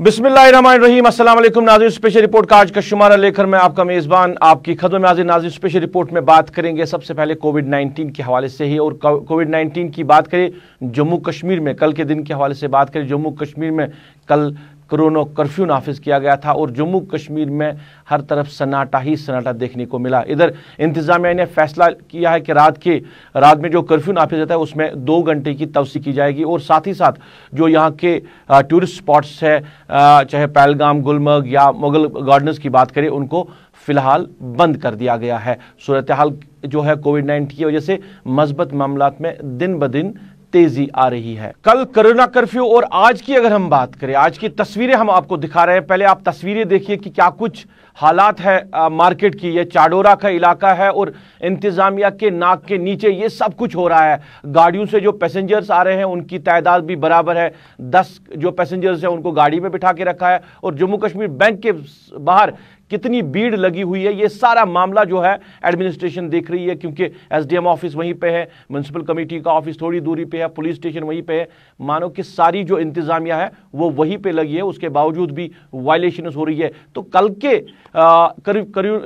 बिस्मिल्लाहिर्रहमानिर्रहीम। अस्सलाम वालेकुम नाज़रीन, स्पेशल रिपोर्ट का आज का शुमारा लेकर मैं आपका मेज़बान आपकी खदमत में हाज़िर। नाज़रीन, स्पेशल रिपोर्ट में बात करेंगे सबसे पहले कोविड-19 के हवाले से ही, और कोविड-19 की बात करें जम्मू कश्मीर में कल के दिन के हवाले से बात करें। जम्मू कश्मीर में कल कोरोना कर्फ्यू नाफिज किया गया था और जम्मू कश्मीर में हर तरफ सन्नाटा ही सन्नाटा देखने को मिला। इधर इंतजामिया ने फैसला किया है कि रात में जो कर्फ्यू नाफिज होता है उसमें 2 घंटे की तवसी की जाएगी, और साथ ही साथ जो यहाँ के टूरिस्ट स्पॉट्स है, चाहे पहलगाम, गुलमर्ग या मुगल गार्डन्स की बात करें, उनको फिलहाल बंद कर दिया गया है। सूरत हाल जो है कोविड-19 की वजह से मस्बत मामलात में दिन ब दिन तेजी आ रही है। कल कोरोना कर्फ्यू और आज की अगर हम बात करें, आज की तस्वीरें हम आपको दिखा रहे हैं। पहले आप तस्वीरें देखिए कि क्या कुछ हालात है मार्केट की। ये चाडोरा का इलाका है और इंतजामिया के नाक के नीचे ये सब कुछ हो रहा है। गाड़ियों से जो पैसेंजर्स आ रहे हैं उनकी तादाद भी बराबर है। 10 जो पैसेंजर्स हैं उनको गाड़ी में बिठा के रखा है, और जम्मू कश्मीर बैंक के बाहर कितनी भीड़ लगी हुई है, ये सारा मामला जो है एडमिनिस्ट्रेशन देख रही है, क्योंकि एसडीएम ऑफिस वहीं पे है, म्युनिसिपल कमेटी का ऑफिस थोड़ी दूरी पे है, पुलिस स्टेशन वहीं पे है। मानो कि सारी जो इंतजामिया है वो वहीं पे लगी है, उसके बावजूद भी वायलेशन हो रही है। तो कल के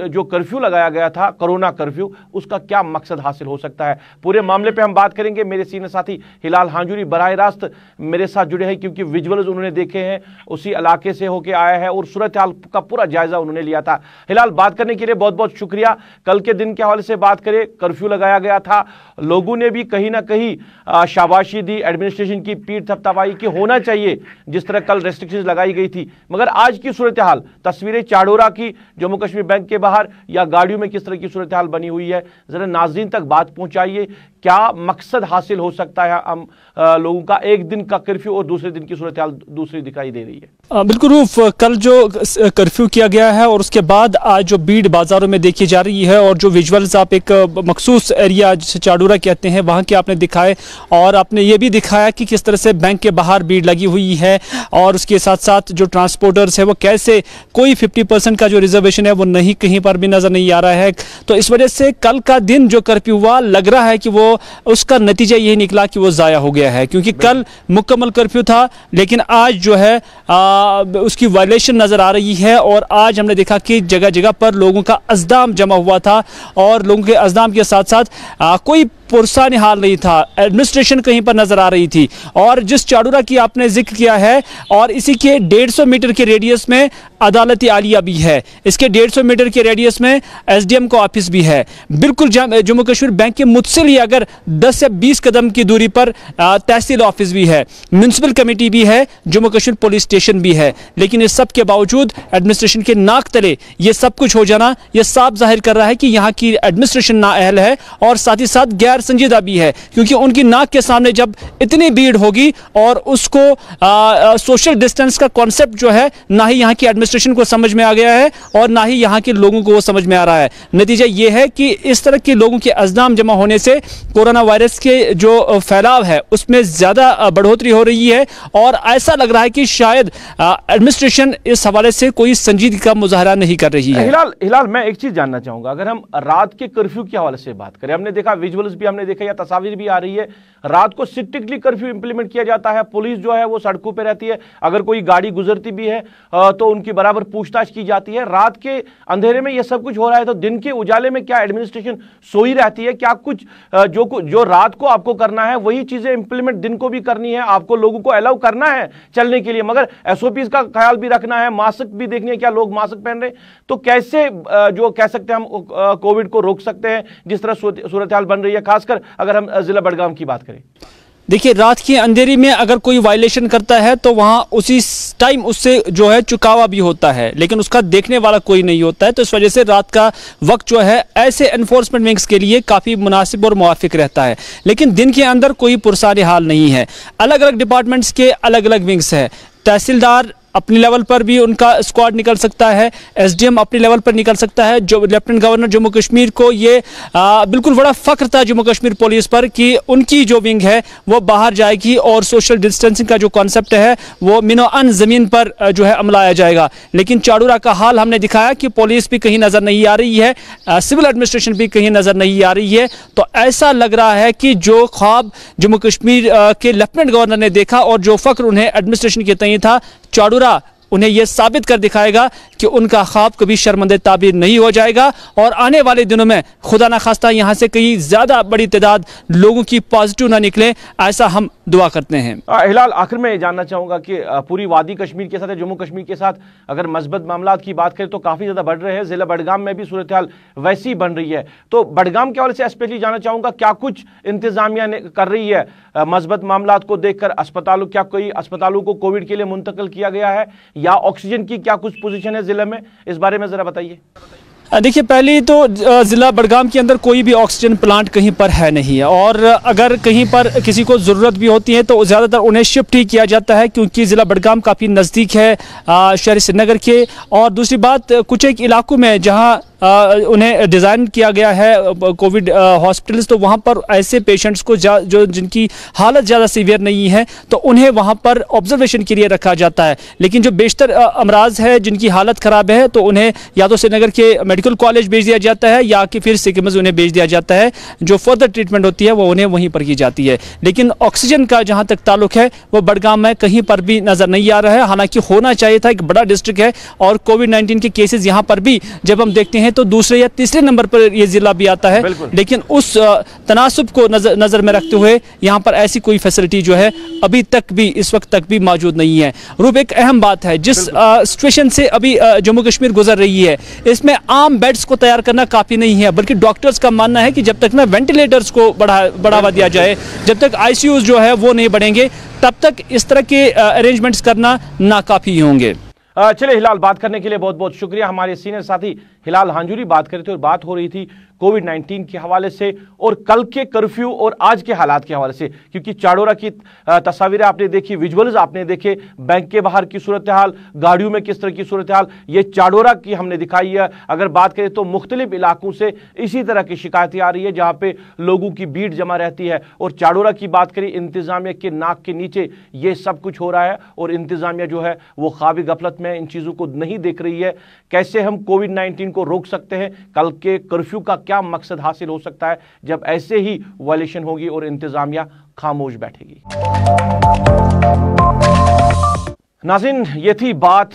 जो कर्फ्यू लगाया गया था, कोरोना कर्फ्यू, उसका क्या मकसद हासिल हो सकता है, पूरे मामले पे हम बात करेंगे। मेरे सीनियर साथी हिलाल हांजुरी बराह रास्त मेरे साथ जुड़े हैं, क्योंकि विजुअल्स उन्होंने देखे हैं, उसी इलाके से होके आया है और सूरत हाल का पूरा जायजा उन्होंने लिया था। हिलाल, बात करने के लिए बहुत बहुत शुक्रिया। कल के दिन के हवाले से बात करें, कर्फ्यू लगाया गया था, लोगों ने भी कहीं ना कहीं शाबाशी दी, एडमिनिस्ट्रेशन की पीठ थपथपाई कि होना चाहिए जिस तरह कल रेस्ट्रिक्शंस लगाई गई थी। मगर आज की सूरत हाल, तस्वीरें चाडोरा की जम्मू कश्मीर बैंक के बाहर या गाड़ियों में किस तरह की सूरत हाल बनी हुई है, जरा नाज़रीन तक बात पहुंचाइए। क्या मकसद हासिल हो सकता है हम लोगों का? एक दिन का कर्फ्यू और दूसरे दिन की सूरत हाल दूसरी दिखाई दे रही है। बिल्कुल रूफ, कल जो कर्फ्यू किया गया है और उसके बाद आज जो भीड़ बाजारों में देखी जा रही है, और जो विजुअल्स आप एक मखसूस एरिया जिसे चाडोरा कहते हैं वहाँ के आपने दिखाए, और आपने ये भी दिखाया कि किस तरह से बैंक के बाहर भीड़ लगी हुई है, और उसके साथ साथ जो ट्रांसपोर्टर्स है वो कैसे कोई 50% का जो रिजर्वेशन है वो नहीं, कहीं पर भी नजर नहीं आ रहा है। तो इस वजह से कल का दिन जो कर्फ्यू हुआ, लग रहा है कि वो उसका नतीजा यही निकला कि वो जाया हो गया है, क्योंकि कल मुकम्मल कर्फ्यू था, लेकिन आज जो है उसकी वायलेशन नजर आ रही है। और आज हमने देखा कि जगह जगह पर लोगों का अज़दाम जमा हुआ था, और लोगों के अज़दाम के साथ साथ कोई पुरसान हाल नहीं था, एडमिनिस्ट्रेशन कहीं पर नजर आ रही थी। और जिस चाडोरा की आपने जिक्र किया है, और इसी के 150 मीटर के रेडियस में अदालत आलिया भी है, इसके 150 मीटर के रेडियस में एसडीएम का ऑफिस भी है। बिल्कुल जम्मू कश्मीर बैंक के मुझसे ही अगर 10 से 20 कदम की दूरी पर तहसील ऑफिस भी है, म्युनिसिपल कमेटी भी है, जम्मू कश्मीर पुलिस स्टेशन भी है। लेकिन इस सब के बावजूद एडमिनिस्ट्रेशन के नाक तले ये सब कुछ हो जाना, यह साफ जाहिर कर रहा है कि यहाँ की एडमिनिस्ट्रेशन नाअहल है, और साथ ही साथ गैर संजीदा भी है, क्योंकि उनकी नाक के सामने जब इतनी भीड़ होगी और उसको सोशल डिस्टेंस का कॉन्सेप्ट जो है ना ही यहाँ की एडमिनिस्ट्रेशन को समझ में आ गया है और ना ही यहाँ के लोगों को वो समझ में आ रहा है। नतीजा ये है कि इस तरह के लोगों के अज़दाम जमा होने से कोरोना वायरस के जो फैलाव है उसमें ज्यादा बढ़ोतरी हो रही है, और ऐसा लग रहा है कि शायद एडमिनिस्ट्रेशन इस हवाले से कोई संजीदगी का मुजाहरा नहीं कर रही है। हिलाल, मैं एक चीज जानना चाहूंगा, अगर हम रात के कर्फ्यू के हवाले से बात करें, हमने देखा विजुअल्स भी हमने देखा या तस्वीर भी आ रही है, रात को स्ट्रिक्टली कर्फ्यू इंप्लीमेंट किया जाता है, पुलिस जो है वो सड़कों पे रहती है, अगर कोई गाड़ी गुजरती भी है तो उनकी बराबर पूछताछ की जाती है। रात के अंधेरे में ये सब कुछ हो रहा है, तो दिन के उजाले में क्या एडमिनिस्ट्रेशन सोई रहती है? क्या कुछ जो रात को आपको करना है वही चीजें इंप्लीमेंट दिन को भी करनी है? आपको लोगों को अलाउ करना है चलने के लिए, मगर एसओपीज का ख्याल भी रखना है, मास्क भी देखनी है क्या लोग मास्क पहन रहे हैं? तो कैसे जो कह सकते हैं हम कोविड को रोक सकते हैं जिस तरह सूरत हाल बन रही है, खासकर अगर हम जिला बड़गाम की बात करें? देखिए, रात के अंधेरी में अगर कोई वायलेशन करता है तो वहाँ उसी टाइम उससे जो है चुकावा भी होता है, लेकिन उसका देखने वाला कोई नहीं होता है। तो इस वजह से रात का वक्त जो है ऐसे एनफोर्समेंट विंग्स के लिए काफ़ी मुनासिब और मुवाफिक रहता है, लेकिन दिन के अंदर कोई पुरसानी हाल नहीं है। अलग अलग डिपार्टमेंट्स के अलग अलग विंग्स है। तहसीलदार अपनी लेवल पर भी उनका स्क्वाड निकल सकता है, एसडीएम अपनी लेवल पर निकल सकता है। जो लेफ्टिनेंट गवर्नर जम्मू कश्मीर को ये बिल्कुल बड़ा फख्र था जम्मू कश्मीर पुलिस पर कि उनकी जो विंग है वो बाहर जाएगी और सोशल डिस्टेंसिंग का जो कॉन्सेप्ट है वो मिनो अन जमीन पर जो है अमलाया जाएगा। लेकिन चाडोरा का हाल हमने दिखाया कि पुलिस भी कहीं नजर नहीं आ रही है, सिविल एडमिनिस्ट्रेशन भी कहीं नजर नहीं आ रही है। तो ऐसा लग रहा है कि जो ख्वाब जम्मू कश्मीर के लेफ्टिनेंट गवर्नर ने देखा और जो फख्र उन्हें एडमिनिस्ट्रेशन के तय था, चाडोरा उन्हें यह साबित कर दिखाएगा कि उनका ख्वाब कभी शर्मंदे ताबीर नहीं हो जाएगा और आने वाले दिनों में खुदा न खास्ता यहाँ से कई ज़्यादा बड़ी तादाद लोगों की पॉजिटिव ना निकले, ऐसा हम दुआ करते हैं। हिलाल, आखिर में जानना चाहूँगा कि पूरी वादी कश्मीर के साथ, जम्मू कश्मीर के साथ अगर मस्बत मामलात की बात करें तो काफ़ी ज़्यादा बढ़ रहे हैं। ज़िला बडगाम में भी सूरत हाल वैसी बन रही है, तो बडगाम के हवाले से स्पेशली जानना चाहूँगा क्या कुछ इंतजामिया ने कर रही है मस्बत मामलात को देखकर? अस्पतालों, क्या कोई अस्पतालों को कोविड के लिए मुंतकिल किया गया है या ऑक्सीजन की क्या कुछ पोजीशन है जिले में? इस बारे में ज़रा बताइए। देखिए, पहले तो ज़िला बडगाम के अंदर कोई भी ऑक्सीजन प्लांट कहीं पर है नहीं है, और अगर कहीं पर किसी को ज़रूरत भी होती है तो ज़्यादातर उन्हें शिफ्ट ही किया जाता है, क्योंकि ज़िला बडगाम काफ़ी नज़दीक है शहर श्रीनगर के। और दूसरी बात, कुछ एक इलाकों में जहां उन्हें डिज़ाइन किया गया है कोविड हॉस्पिटल्स, तो वहाँ पर ऐसे पेशेंट्स को जो जिनकी हालत ज़्यादा सीवियर नहीं है तो उन्हें वहाँ पर ऑब्जर्वेशन के लिए रखा जाता है। लेकिन जो बेशतर अमराज है जिनकी हालत ख़राब है तो उन्हें या तो श्रीनगर के मेडिकल कॉलेज भेज दिया जाता है या कि फिर सिकिम्स उन्हें भेज दिया जाता है। जो फर्दर ट्रीटमेंट होती है वो उन्हें वहीं पर की जाती है। लेकिन ऑक्सीजन का जहाँ तक ताल्लुक है वो बडगाम में कहीं पर भी नज़र नहीं आ रहा है। हालांकि होना चाहिए था, एक बड़ा डिस्ट्रिक्ट है और कोविड-19 के केसेस यहाँ पर भी जब हम देखते हैं तो दूसरे या तीसरे नंबर पर यह जिला भी आता है। लेकिन उस तनासुब को नजर में रखते हुए यहाँ पर ऐसी कोई फैसिलिटी जो है अभी तक भी, इस वक्त तक भी मौजूद नहीं है। रूप, एक अहम बात है, जिस सिचुएशन से अभी जम्मू कश्मीर गुजर रही है इसमें आम बेड्स को तैयार करना काफ़ी नहीं है, बल्कि डॉक्टर्स का मानना है कि जब तक ना वेंटिलेटर्स को बढ़ावा दिया जाए, जब तक आईसीयूज जो है वो नहीं बढ़ेंगे, तब तक इस तरह के अरेंजमेंट्स करना नाकाफी होंगे। चलिए हिलाल, बात करने के लिए बहुत बहुत शुक्रिया। हमारे सीनियर साथी हिलाल हांजूरी बात कर रहे थे और बात हो रही थी कोविड-19 के हवाले से और कल के कर्फ्यू और आज के हालात के हवाले से, क्योंकि चाडोरा की तस्वीरें आपने देखी, विजुअल्स आपने देखे, बैंक के बाहर की सूरत हाल, गाड़ियों में किस तरह की सूरत हाल, ये चाडोरा की हमने दिखाई है। अगर बात करें तो मुख्तलिफ इलाकों से इसी तरह की शिकायतें आ रही है जहाँ पे लोगों की भीड़ जमा रहती है। और चाडोरा की बात करें, इंतजामिया के नाक के नीचे ये सब कुछ हो रहा है और इंतजामिया जो है वो ख्वाबी गफलत में इन चीज़ों को नहीं देख रही है। कैसे हम कोविड-19 को रोक सकते हैं, कल के कर्फ्यू का क्या मकसद हासिल हो सकता है जब ऐसे ही वायलेशन होगी और इंतजामिया खामोश बैठेगी। नाज़रीन, ये थी बात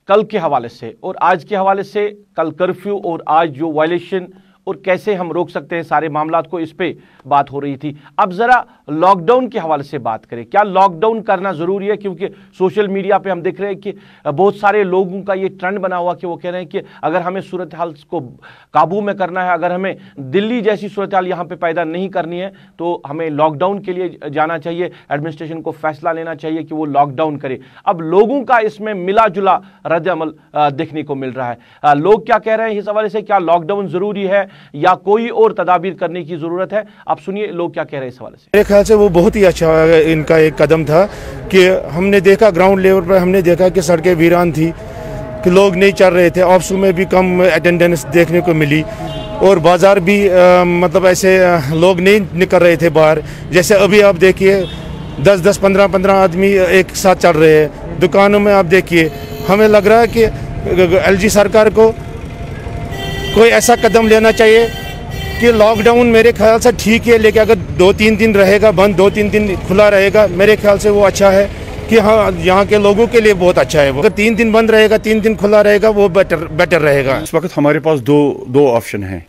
कल के हवाले से और आज के हवाले से। कल कर्फ्यू और आज जो वायलेशन और कैसे हम रोक सकते हैं सारे मामलात को, इस पे बात हो रही थी। अब जरा लॉकडाउन के हवाले से बात करें। क्या लॉकडाउन करना जरूरी है? क्योंकि सोशल मीडिया पे हम देख रहे हैं कि बहुत सारे लोगों का ये ट्रेंड बना हुआ कि वो कह रहे हैं कि अगर हमें सूरत हाल को काबू में करना है, अगर हमें दिल्ली जैसी सूरत हाल यहाँ पे पैदा नहीं करनी है तो हमें लॉकडाउन के लिए जाना चाहिए, एडमिनिस्ट्रेशन को फैसला लेना चाहिए कि वो लॉकडाउन करे। अब लोगों का इसमें मिला जुला रद्द अमल देखने को मिल रहा है। लोग क्या कह रहे हैं इस हवाले से? क्या लॉकडाउन जरूरी है या कोई और तदाबीर करने की जरूरत है? आप सुनिए लोग क्या कह रहे हैं इस हवाले से। मेरे ख्याल से वो बहुत ही अच्छा इनका एक कदम था कि हमने देखा ग्राउंड लेवल पर, हमने देखा कि सड़कें वीरान थी, कि लोग नहीं चल रहे थे, ऑफिसों में भी कम अटेंडेंस देखने को मिली और बाजार भी मतलब ऐसे लोग नहीं निकल रहे थे बाहर। जैसे अभी आप देखिए 10-10, 15-15 आदमी एक साथ चल रहे हैं। दुकानों में आप देखिए, हमें लग रहा है कि एलजी सरकार को कोई ऐसा कदम लेना चाहिए कि लॉकडाउन मेरे ख्याल से ठीक है, लेकिन अगर 2-3 दिन रहेगा बंद, 2-3 दिन खुला रहेगा, मेरे ख्याल से वो अच्छा है कि हाँ, यहाँ के लोगों के लिए बहुत अच्छा है। वो अगर 3 दिन बंद रहेगा, 3 दिन खुला रहेगा, वो बेटर रहेगा। इस वक्त हमारे पास दो ऑप्शन हैं।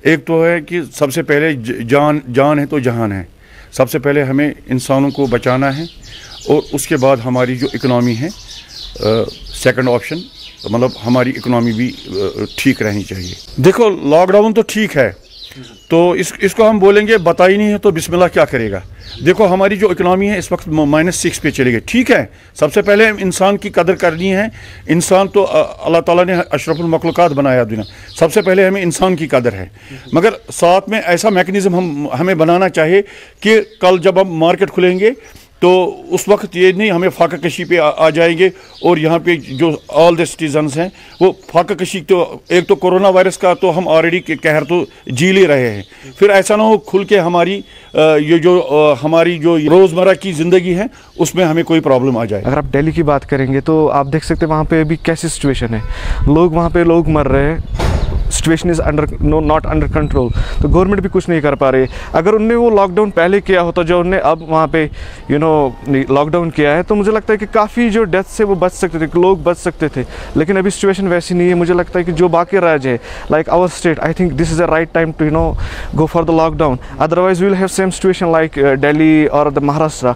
एक तो है कि सबसे पहले जान है तो जहान है। सबसे पहले हमें इंसानों को बचाना है और उसके बाद हमारी जो इकनॉमी है, सेकंड ऑप्शन, मतलब हमारी इकनॉमी भी ठीक रहनी चाहिए। देखो, लॉकडाउन तो ठीक है, तो इसको हम बोलेंगे बता ही नहीं है तो बिस्मिल्लाह क्या करेगा। देखो, हमारी जो इकनॉमी है इस वक्त -6 पे चली गई। ठीक है, सबसे पहले इंसान की कदर करनी है। इंसान तो अल्लाह ताला ने अशरफुल मखलूकात बनाया दुनिया, सबसे पहले हमें इंसान की कदर है। मगर साथ में ऐसा मैकेनिज्म हमें बनाना चाहिए कि कल जब हम मार्केट खुलेंगे तो उस वक्त ये नहीं हमें फाका कशी पे आ जाएंगे और यहाँ पे जो ऑल द सिटीजन्स हैं वो फाका कशी, तो एक तो कोरोना वायरस का तो हम ऑलरेडी कहर तो झील ही रहे हैं, फिर ऐसा ना हो खुल के हमारी ये जो हमारी जो रोज़मर्रा की ज़िंदगी है उसमें हमें कोई प्रॉब्लम आ जाए। अगर आप दिल्ली की बात करेंगे तो आप देख सकते हैं वहाँ पे अभी कैसी सिचुएशन है। लोग वहाँ पे लोग मर रहे हैं, situation is not under control, तो गवर्नमेंट भी कुछ नहीं कर पा रही। अगर उनने वो लॉकडाउन पहले किया होता जो उन्होंने अब वहाँ पे लॉकडाउन किया है, तो मुझे लगता है कि काफ़ी जो डेथ से वो बच सकते थे, लोग बच सकते थे। लेकिन अभी सिचुएशन वैसी नहीं है। मुझे लगता है कि जो बाकी राज्य है like our state, I think this is a right time to go for the lockdown, otherwise we will have same situation like Delhi और द महाराष्ट्र।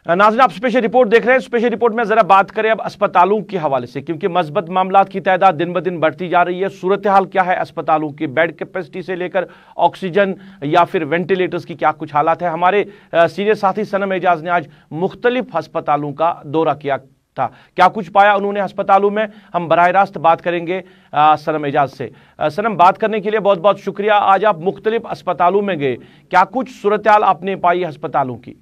नाज़रीन, आप स्पेशल रिपोर्ट देख रहे हैं। स्पेशल रिपोर्ट में जरा बात करें अब अस्पतालों के हवाले से, क्योंकि मस्बत मामलात की तादाद दिन ब दिन बढ़ती जा रही है। सूरत हाल क्या है अस्पतालों की, बेड कैपेसिटी से लेकर ऑक्सीजन या फिर वेंटिलेटर्स की क्या कुछ हालात है। हमारे सीनियर साथी सनम एजाज ने आज मुख्तलिफ अस्पतालों का दौरा किया था, क्या कुछ पाया उन्होंने अस्पतालों में, हम बराह रास्त बात करेंगे सनम एजाज से। सनम, बात करने के लिए बहुत बहुत शुक्रिया। आज आप मुख्तलिफ अस्पतालों में गए, क्या कुछ सूरत हाल आपने पाई अस्पतालों की?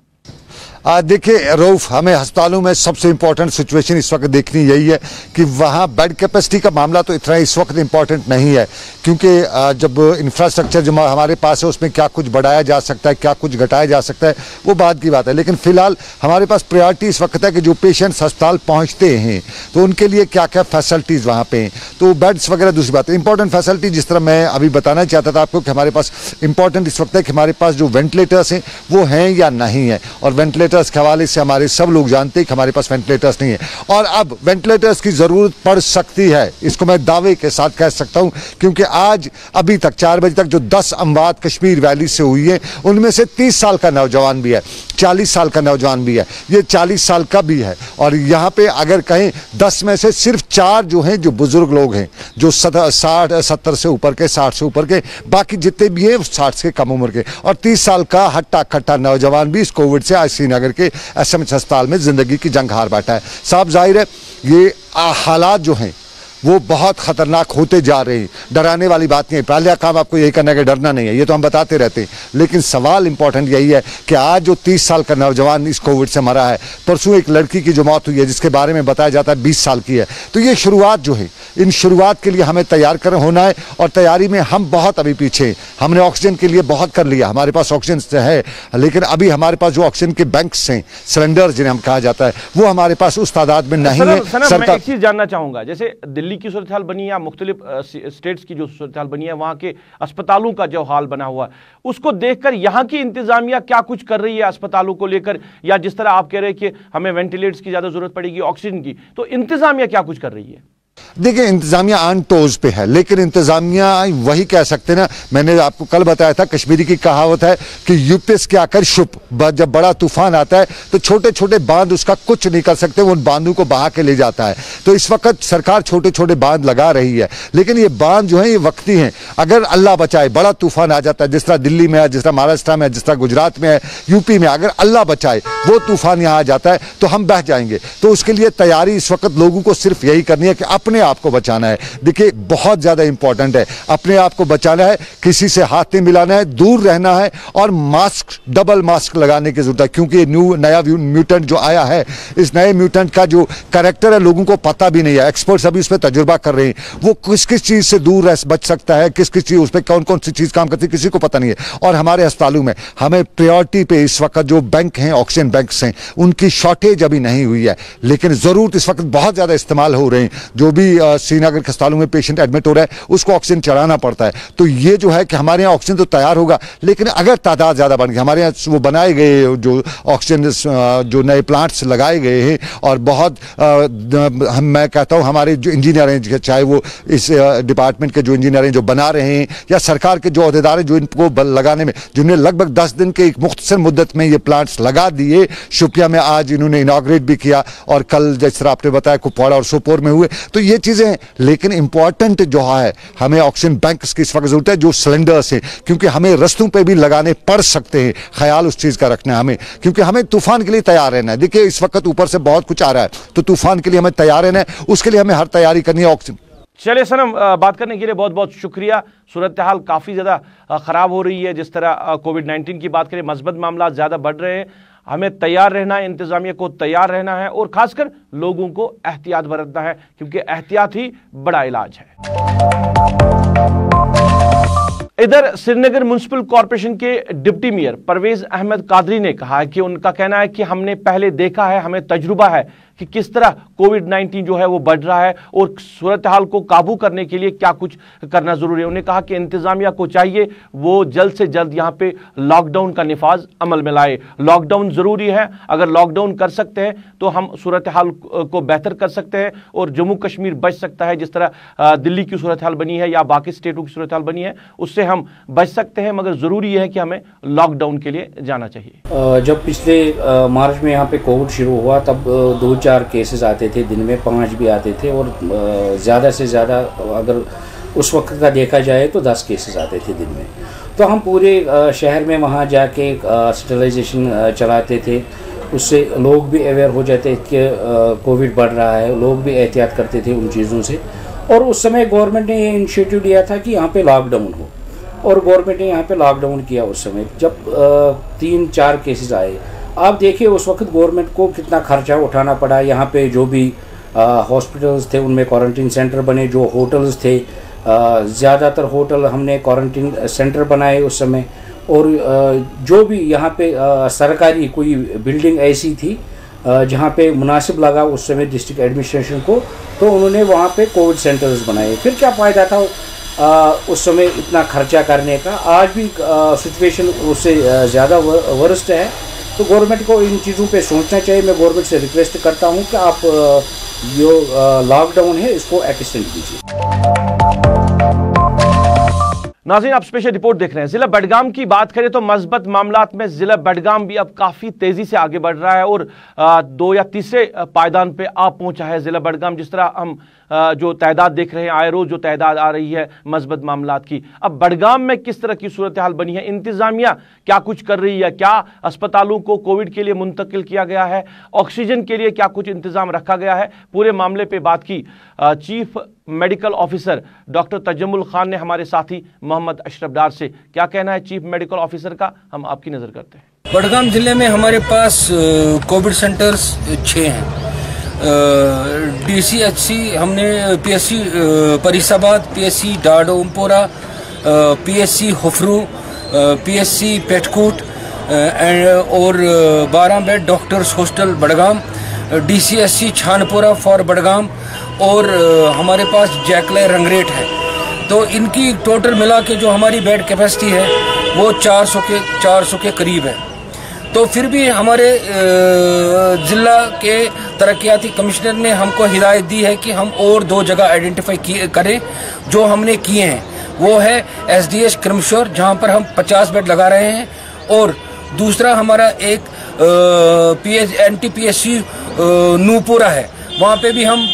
देखिए रऊफ, हमें अस्पतालों में सबसे इम्पोर्टेंट सिचुएशन इस वक्त देखनी यही है कि वहाँ बेड कैपेसिटी का मामला तो इतना इस वक्त इम्पोर्टेंट नहीं है, क्योंकि जब इंफ्रास्ट्रक्चर जो हमारे पास है उसमें क्या कुछ बढ़ाया जा सकता है, क्या कुछ घटाया जा सकता है, वो बात की बात है। लेकिन फिलहाल हमारे पास प्रायोरिटी इस वक्त है कि जो पेशेंट्स अस्पताल पहुँचते हैं तो उनके लिए क्या क्या फैसिलिटीज़ वहाँ पे हैं, तो बेड्स वगैरह दूसरी बात है। इंपॉर्टेंट फैसिलिटी जिस तरह मैं अभी बताना चाहता था आपको कि हमारे पास इंपॉर्टेंट इस वक्त है कि हमारे पास जो वेंटिलेटर्स हैं वो हैं या नहीं है, और वेंटिलेटर्स के हवाले से हमारे सब लोग जानते हैं कि हमारे पास वेंटिलेटर्स नहीं है, और अब वेंटिलेटर्स की जरूरत पड़ सकती है, इसको मैं दावे के साथ कह सकता हूं, क्योंकि आज अभी तक 4 बजे तक जो 10 अमवात कश्मीर वैली से हुई है, उनमें से 30 साल का नौजवान भी है, 40 साल का नौजवान भी है, ये 40 साल का भी है। और यहाँ पे अगर कहें 10 में से सिर्फ 4 जो हैं जो बुजुर्ग लोग हैं, जो 70 से ऊपर के, 60 से ऊपर के, बाकी जितने भी हैं 60 के कम उम्र के, और 30 साल का हट्टा खट्टा नौजवान भी इस कोविड से आज श्रीनगर के एसएमएच अस्पताल में जिंदगी की जंग हार बैठा है। साहब जाहिर है ये हालात जो हैं वो बहुत खतरनाक होते जा रहे हैं। डराने वाली बात नहीं है, पहला काम आपको यही करना है कि डरना नहीं है, ये तो हम बताते रहते हैं, लेकिन सवाल इंपॉर्टेंट यही है कि आज जो 30 साल का नौजवान इस कोविड से मरा है, परसों एक लड़की की जो मौत हुई है जिसके बारे में बताया जाता है 20 साल की है, तो ये शुरुआत जो है, इन शुरुआत के लिए हमें तैयार कर होना है, और तैयारी में हम बहुत अभी पीछे। हमने ऑक्सीजन के लिए बहुत कर लिया, हमारे पास ऑक्सीजन है, लेकिन अभी हमारे पास जो ऑक्सीजन के बैंक्स हैं, सिलेंडर जिन्हें हम कहा जाता है, वो हमारे पास उस तादाद में नहीं है। मैं एक चीज जानना चाहूंगा, जैसे दिल्ली की सूरत हाल बनी है, मुख्तलिफ स्टेट्स की जो सूरत हाल बनी है, वहां के अस्पतालों का जो हाल बना हुआ है, उसको देखकर यहाँ की इंतजामिया क्या कुछ कर रही है अस्पतालों को लेकर, या जिस तरह आप कह रहे हैं कि हमें वेंटिलेटर्स की ज्यादा जरूरत पड़ेगी, ऑक्सीजन की, तो इंतजामिया क्या कुछ कर रही है? देखिए इंतजामिया ऑन टोज पे है, लेकिन इंतजामिया वही कह सकते ना, मैंने आपको कल बताया था, कश्मीरी की कहावत है कि यूपीएस के आकर शुप, जब बड़ा तूफान आता है तो छोटे छोटे बांध उसका कुछ नहीं कर सकते, वो उन बांधों को बहा के ले जाता है। तो इस वक्त सरकार छोटे छोटे बांध लगा रही है, लेकिन ये बांध जो है ये वक्ती हैं। अगर अल्लाह बचाए बड़ा तूफान आ जाता है, जिस तरह दिल्ली में है, जिस तरह महाराष्ट्र में है, जिस तरह गुजरात में है, यूपी में, अगर अल्लाह बचाए वो तूफान यहाँ आ जाता है तो हम बह जाएंगे। तो उसके लिए तैयारी इस वक्त लोगों को सिर्फ यही करनी है कि अपने आप को बचाना है। देखिए बहुत ज्यादा इंपॉर्टेंट है, अपने आप को बचाना है, किसी से हाथ नहीं मिलाना है, दूर रहना है, और मास्क, डबल मास्क लगाने की जरूरत है, क्योंकि नया म्यूटेंट जो आया है, इस नए म्यूटेंट का जो कैरेक्टर है लोगों को पता भी नहीं है। एक्सपर्ट्स अभी इस पर तजुर्बा कर रहे हैं, वो किस किस चीज से दूर बच सकता है, किस किस चीज, उस पर कौन कौन सी चीज काम करती है, किसी को पता नहीं है। और हमारे अस्पतालों में हमें प्रायोरिटी पे इस वक्त जो बैंक हैं, ऑक्सीजन बैंक्स हैं, उनकी शॉर्टेज अभी नहीं हुई है, लेकिन जरूरत इस वक्त बहुत ज्यादा इस्तेमाल हो रहे हैं। जो भी श्रीनगर के अस्पतालों में पेशेंट एडमिट हो रहा है उसको ऑक्सीजन चढ़ाना पड़ता है। तो ये जो है कि हमारे यहाँ ऑक्सीजन तो तैयार होगा, लेकिन अगर तादाद ज्यादा बढ़ गई, हमारे यहाँ वो बनाए गए जो ऑक्सीजन जो नए प्लांट्स लगाए गए हैं, और बहुत मैं कहता हूँ हमारे जो इंजीनियर हैं, चाहे वो इस डिपार्टमेंट के जो इंजीनियर हैं जो बना रहे हैं, या सरकार के जो अहदेदार हैं जो इनको लगाने में, जिन्होंने लगभग 10 दिन के एक मुख्तसर मुद्दत में ये प्लांट्स लगा दिए। शुपिया में आज इन्होंने इनॉग्रेट भी किया, और कल जिस तरह आपने बताया कुपवाड़ा और सोपोर में हुए। तो ये चीजें, लेकिन इंपॉर्टेंट जो है हमें ऑक्सीजन बैंक्स की इस वक्त जरूरत है, जो सिलेंडर्स हैं, क्योंकि हमें रस्तों पे भी लगाने पड़ सकते हैं। ख्याल उस चीज का रखना है हमें, क्योंकि हमें तूफान के लिए तैयार रहना है। देखिए इस वक्त ऊपर से बहुत कुछ आ रहा है, तो तूफान के लिए हमें तैयार रहना है, उसके लिए हमें हर तैयारी करनी है। ऑक्सीजन चलिए सनम, बात करने के लिए बहुत बहुत शुक्रिया। सूरत हाल काफ़ी ज़्यादा ख़राब हो रही है, जिस तरह कोविड-19 की बात करें, मस्बत मामला ज़्यादा बढ़ रहे हैं, हमें तैयार रहना है, इंतज़ामिया को तैयार रहना है, और ख़ासकर लोगों को एहतियात बरतना है, क्योंकि एहतियात ही बड़ा इलाज है। इधर श्रीनगर म्युनिसिपल कॉरपोरेशन के डिप्टी मेयर परवेज अहमद कादरी ने कहा है कि उनका कहना है कि हमने पहले देखा है, हमें तजुर्बा है कि किस तरह कोविड-19 जो है वो बढ़ रहा है और सूरत हाल को काबू करने के लिए क्या कुछ करना जरूरी है। उन्होंने कहा कि इंतजामिया को चाहिए वो जल्द से जल्द यहाँ पे लॉकडाउन का निफाज अमल में लाए। लॉकडाउन जरूरी है, अगर लॉकडाउन कर सकते हैं तो हम सूरत हाल को बेहतर कर सकते हैं और जम्मू कश्मीर बच सकता है। जिस तरह दिल्ली की सूरत हाल बनी है या बाकी स्टेटों की सूरत हाल बनी है उससे हम बच सकते हैं, मगर जरूरी है कि हमें लॉकडाउन के लिए जाना चाहिए। जब पिछले मार्च में यहाँ पे कोविड शुरू हुआ तब 2-4 केसेस आते थे, दिन में 5 भी आते थे और ज़्यादा से ज़्यादा अगर उस वक्त का देखा जाए तो 10 केसेस आते थे दिन में। तो हम पूरे शहर में वहाँ जाके स्टरलाइजेशन चलाते थे, उससे लोग भी अवेयर हो जाते कि कोविड बढ़ रहा है, लोग भी एहतियात करते थे उन चीज़ों से। और उस समय गवर्नमेंट ने ये इनिशिएटिव लिया था कि यहाँ पे लॉकडाउन हो और गवर्नमेंट ने यहाँ पे लॉकडाउन किया। उस समय जब 3-4 केसेस आए, आप देखिए उस वक्त गवर्नमेंट को कितना खर्चा उठाना पड़ा। यहाँ पे जो भी हॉस्पिटल्स थे उनमें क्वारंटीन सेंटर बने, जो होटल्स थे ज़्यादातर होटल हमने क्वारंटीन सेंटर बनाए उस समय। और जो भी यहाँ पे सरकारी कोई बिल्डिंग ऐसी थी जहाँ पे मुनासिब लगा उस समय डिस्ट्रिक्ट एडमिनिस्ट्रेशन को, तो उन्होंने वहाँ पे कोविड सेंटर्स बनाए। फिर क्या फ़ायदा था उस समय इतना खर्चा करने का। आज भी सिचुएशन उससे ज़्यादा वर्स्ट है, तो गवर्नमेंट को इन चीज़ों पे सोचना चाहिए। मैं गवर्नमेंट से रिक्वेस्ट करता हूँ कि आप जो लॉकडाउन है इसको एक्सटेंड कीजिए। नाज़रीन, आप स्पेशल रिपोर्ट देख रहे हैं। जिला बडगाम की बात करें तो मस्बत मामलात में जिला बडगाम भी अब काफ़ी तेज़ी से आगे बढ़ रहा है और 2 या तीसरे पायदान पे आ पहुंचा है जिला बडगाम। जिस तरह हम जो तादाद देख रहे हैं, आए रोज़ जो तादाद आ रही है मस्बत मामलात की, अब बडगाम में किस तरह की सूरत हाल बनी है, इंतज़ामिया क्या कुछ कर रही है, क्या अस्पतालों को कोविड के लिए मुंतकिल किया गया है, ऑक्सीजन के लिए क्या कुछ इंतज़ाम रखा गया है, पूरे मामले पर बात की chief medical officer doctor Tajammul Khan ने हमारे साथी मोहम्मद अशरफ डार से। क्या कहना है चीफ मेडिकल ऑफिसर का, हम आपकी नजर करते हैं। बडगाम जिले में हमारे पास कोविड सेंटर्स 6 हैं। DCHC हमने PSC परिसाबाद, PSC डाडोमपोरा, PSC हुफरू, PSC पेटकूट और 12 bed doctors hostel Budgam, DCSC Chanapora for Budgam और हमारे पास जैकले रंगरेट है। तो इनकी टोटल मिला के जो हमारी बेड कैपेसिटी है वो 400 के करीब है। तो फिर भी हमारे ज़िला के तरक्याती कमिश्नर ने हमको हिदायत दी है कि हम और 2 जगह आइडेंटिफाई करें जो हमने किए हैं। वो है SDH क्रमशोर जहाँ पर हम 50 बेड लगा रहे हैं और दूसरा हमारा एक NTPSC नूपुरा है, वहाँ पे भी हम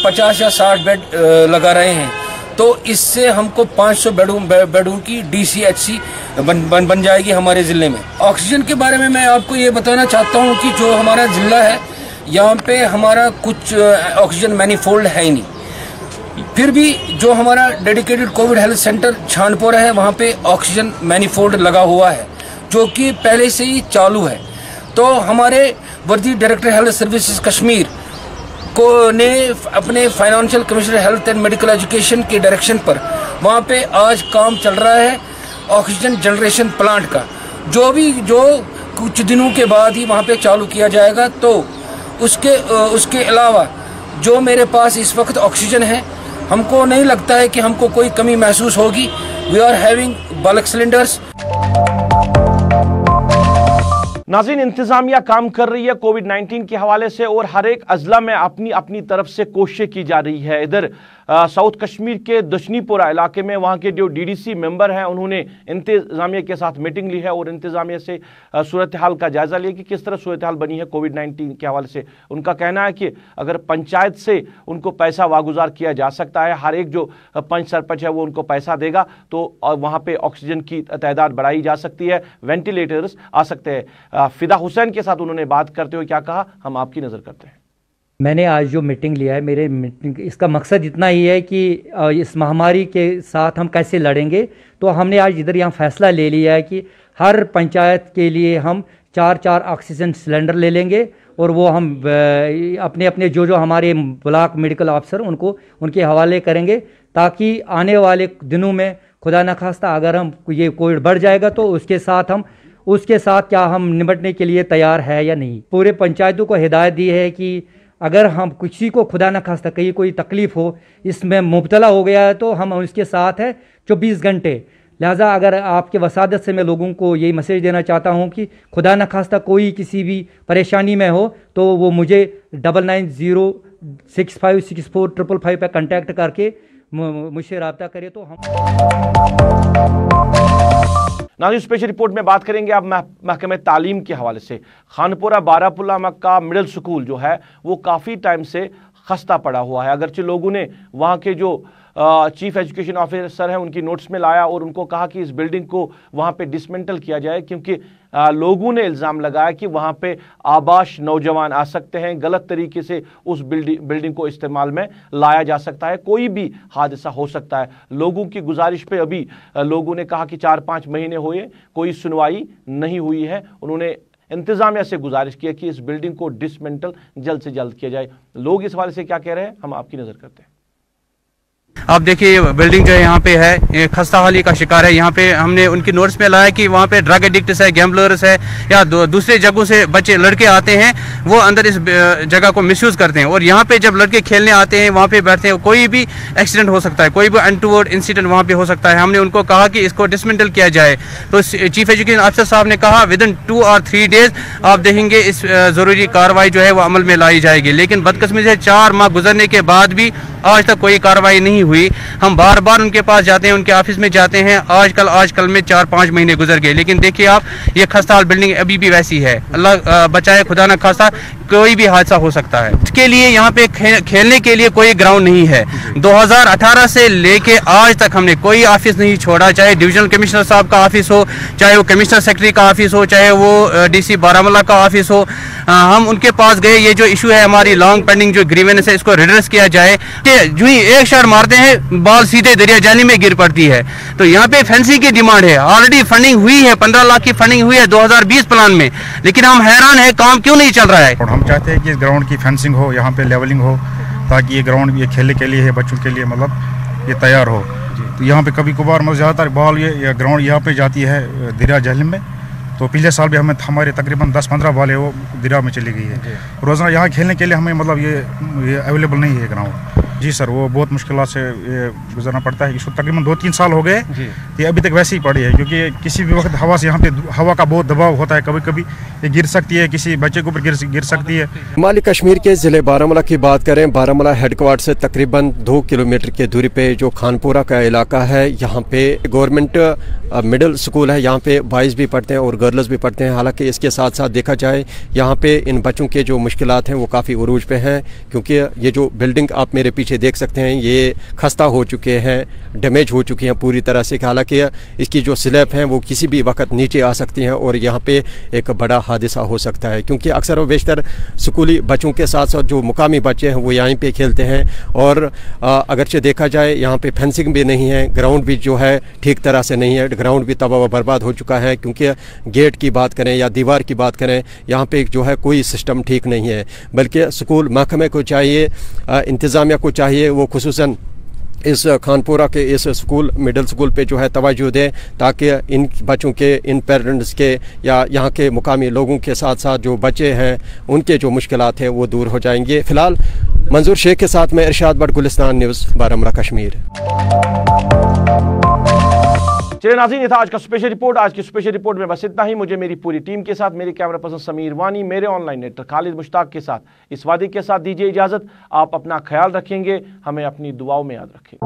50 या 60 बेड लगा रहे हैं। तो इससे हमको 500 बेडों की DCHC बन जाएगी हमारे ज़िले में। ऑक्सीजन के बारे में मैं आपको ये बताना चाहता हूँ कि जो हमारा ज़िला है यहाँ पे हमारा कुछ ऑक्सीजन मैनीफोल्ड है ही नहीं। फिर भी जो हमारा dedicated Covid health centre Chhanpura है वहाँ पे ऑक्सीजन मैनीफोल्ड लगा हुआ है जो कि पहले से ही चालू है। तो हमारे वर्दी डायरेक्टर हेल्थ सर्विसेज कश्मीर को ने अपने financial commissioner health and medical education के डायरेक्शन पर वहाँ पे आज काम चल रहा है ऑक्सीजन जनरेशन प्लांट का, जो कुछ दिनों के बाद ही वहाँ पे चालू किया जाएगा। तो उसके अलावा जो मेरे पास इस वक्त ऑक्सीजन है, हमको नहीं लगता है कि हमको कोई कमी महसूस होगी। We are having bulk cylinders. नाज़रीन, इंतजामिया काम कर रही है कोविड-19 के हवाले से और हर एक अजला में अपनी अपनी तरफ से कोशिशें की जा रही है। इधर साउथ कश्मीर के दशनीपुरा इलाके में वहाँ के जो DDC मेंबर हैं उन्होंने इंतजामिया के साथ मीटिंग ली है और इंतजामिया से सूरत हाल का जायज़ा लिया कि किस तरह सूरत हाल बनी है कोविड-19 के हवाले से। उनका कहना है कि अगर पंचायत से उनको पैसा वागुजार किया जा सकता है, हर एक जो पंच सरपंच है वो उनको पैसा देगा तो वहाँ पर ऑक्सीजन की तादाद बढ़ाई जा सकती है, वेंटिलेटर्स आ सकते हैं। फिदा हुसैन के साथ उन्होंने बात करते हुए क्या कहा, हम आपकी नज़र करते हैं। मैंने आज जो मीटिंग लिया है, मेरे मीटिंग इसका मकसद इतना ही है कि इस महामारी के साथ हम कैसे लड़ेंगे। तो हमने आज इधर यहाँ फैसला ले लिया है कि हर पंचायत के लिए हम 4-4 ऑक्सीजन सिलेंडर ले लेंगे और वो हम अपने अपने जो हमारे ब्लॉक मेडिकल ऑफिसर उनके हवाले करेंगे, ताकि आने वाले दिनों में खुदा न खास्ता अगर हम ये कोविड बढ़ जाएगा तो उसके साथ क्या हम निपटने के लिए तैयार है या नहीं। पूरे पंचायतों को हिदायत दी है कि अगर हम किसी को खुदा न खास्ता कहीं कोई तकलीफ़ हो, इसमें मुब्तला हो गया है, तो हम उसके साथ है 24 घंटे। लिहाजा अगर आपके वसादत से मैं लोगों को यही मैसेज देना चाहता हूं कि खुदा न खास्ता कोई किसी भी परेशानी में हो तो वो मुझे 9906564555 पर कांटेक्ट करके मुझसे रब्ता करे। तो हम नाज़रीन, स्पेशल रिपोर्ट में बात करेंगे अब महकमे तालीम के हवाले से। खानपुरा बारापुल्ला मक्का मिडिल स्कूल जो है वो काफ़ी टाइम से खस्ता पड़ा हुआ है। अगरचे लोगों ने वहाँ के जो चीफ एजुकेशन ऑफिसर हैं उनकी नोट्स में लाया और उनको कहा कि इस बिल्डिंग को वहाँ पे डिसमेंटल किया जाए, क्योंकि लोगों ने इल्ज़ाम लगाया कि वहाँ पे आबाश नौजवान आ सकते हैं, गलत तरीके से उस बिल्डिंग को इस्तेमाल में लाया जा सकता है, कोई भी हादसा हो सकता है। लोगों की गुजारिश पे अभी लोगों ने कहा कि 4-5 महीने हुए, कोई सुनवाई नहीं हुई है। उन्होंने इंतजामिया से गुजारिश की कि इस बिल्डिंग को डिसमेंटल जल्द से जल्द किया जाए। लोग इस हवाले से क्या कह रहे हैं, हम आपकी नज़र करते हैं। आप देखिए बिल्डिंग जो है यहाँ पे है, ये खस्ता हाली का शिकार है। यहाँ पे हमने उनकी नोट्स में लाया कि वहाँ पे ड्रग एडिक्ट्स है, गैम्बलर्स है या दूसरे जगहों से बच्चे लड़के आते हैं, वो अंदर इस जगह को मिसयूज़ करते हैं। और यहाँ पे जब लड़के खेलने आते हैं, वहाँ पे बैठते हैं, कोई भी एक्सीडेंट हो सकता है, कोई भी अनटूवर्ड इंसिडेंट वहाँ पे हो सकता है। हमने उनको कहा कि इसको डिसमेंटल किया जाए, तो चीफ एजुकेशन ऑफिसर साहब ने कहा विदिन 2 और 3 डेज आप देखेंगे इस ज़रूरी कार्रवाई जो है वो अमल में लाई जाएगी। लेकिन बदकिस्मती से 4 माह गुजरने के बाद भी आज तक कोई कार्रवाई नहीं हुई। हम बार बार उनके पास जाते हैं, उनके ऑफिस में जाते हैं, आजकल में 4-5 महीने गुजर गए। लेकिन देखिए आप, ये खस्ता बिल्डिंग अभी भी वैसी है। अल्लाह बचाए, खुदा न खास्ता कोई भी हादसा हो सकता है। इसके लिए यहाँ पे खेलने के लिए कोई ग्राउंड नहीं है। 2018 से लेके आज तक हमने कोई ऑफिस नहीं छोड़ा, चाहे डिविजनल कमिश्नर साहब का ऑफिस हो, चाहे वो कमिश्नर सेक्रेटरी का ऑफिस हो, चाहे वो डीसी बारामूला का ऑफिस हो। हम उनके पास गए, ये जो इशू है हमारी लॉन्ग पेंडिंग जो ग्रीवेंस है, इसको रिड्रेस किया जाए। जो ही एक शॉट मारते हैं, बॉल सीधे दरिया जाली में गिर पड़ती है। तो यहाँ पे फेंसिंग की डिमांड है, ऑलरेडी फंडिंग हुई है, 15 लाख की फंडिंग हुई है 2020 प्लान में, लेकिन हम हैरान है काम क्यों नहीं चल रहा है। और हम चाहते हैं कि इस ग्राउंड की फेंसिंग हो, यहाँ पे लेवलिंग हो, ताकि ये ग्राउंड ये खेलने के लिए है, बच्चों के लिए मतलब ये तैयार हो। तो यहाँ पे कभी कभार मतलब ज़्यादातर बॉल ये ग्राउंड यहाँ पे जाती है दरिया जहलम में। तो पिछले साल भी हमें हमारे तकरीबन 10-15 बॉलें वो दरिया में चली गई है। रोज़ाना यहाँ खेलने के लिए हमें मतलब ये अवेलेबल नहीं है ग्राउंड। जी सर, वो बहुत मुश्किल से ये गुजरना पड़ता है। इसको तकरीबन 2-3 साल हो गए, ये अभी तक वैसे ही पड़ी है, क्योंकि किसी भी वक्त हवा से यहाँ पे हवा का बहुत दबाव होता है, कभी कभी ये गिर सकती है, किसी बच्चे के ऊपर गिर सकती है। शुमाली कश्मीर के ज़िले बारामूला की बात करें, बारामूला हेडक्वार्टर से तकरीबन 2 किलोमीटर की दूरी पे जो खानपुरा का इलाका है, यहाँ पे गवर्नमेंट मिडिल स्कूल है। यहाँ पे बॉयज़ भी पढ़ते हैं और गर्ल्स भी पढ़ते हैं। हालांकि इसके साथ साथ देखा जाए, यहाँ पे इन बच्चों के जो मुश्किलात हैं वो काफ़ी उरूज पे हैं, क्योंकि ये जो बिल्डिंग आप मेरे पीछे देख सकते हैं, ये खस्ता हो चुके हैं, डैमेज हो चुकी हैं पूरी तरह से। हालांकि इसकी जो स्लैब हैं वो किसी भी वक्त नीचे आ सकती हैं और यहाँ पे एक बड़ा हादसा हो सकता है, क्योंकि अक्सर व बेशतर स्कूली बच्चों के साथ साथ जो मुकामी बच्चे हैं वो यहीं पे खेलते हैं। और अगरचे देखा जाए, यहाँ पे फेंसिंग भी नहीं है, ग्राउंड भी जो है ठीक तरह से नहीं है, ग्राउंड भी तबाह बर्बाद हो चुका है। क्योंकि गेट की बात करें या दीवार की बात करें, यहाँ पे जो है कोई सिस्टम ठीक नहीं है। बल्कि स्कूल महकमे को चाहिए, इंतज़ामिया को चाहिए, वो खुसूसन इस खानपुरा के इस स्कूल मिडिल स्कूल पे जो है तवज्जो दें, ताकि इन बच्चों के, इन पेरेंट्स के या यहाँ के मुकामी लोगों के साथ साथ जो बच्चे हैं उनके जो मुश्किलात हैं वो दूर हो जाएंगे। फ़िलहाल मंजूर शेख के साथ में इरशाद बट, गुलिस्तान न्यूज़, बारामूला कश्मीर। चलिए नाज़रीन, ये था आज का स्पेशल रिपोर्ट। आज की स्पेशल रिपोर्ट में बस इतना ही। मुझे मेरी पूरी टीम के साथ, मेरे कैमरा पर्सन समीर वानी, मेरे ऑनलाइन एडिटर खालिद मुश्ताक के साथ इस वादे के साथ दीजिए इजाज़त। आप अपना ख्याल रखेंगे, हमें अपनी दुआओं में याद रखेंगे।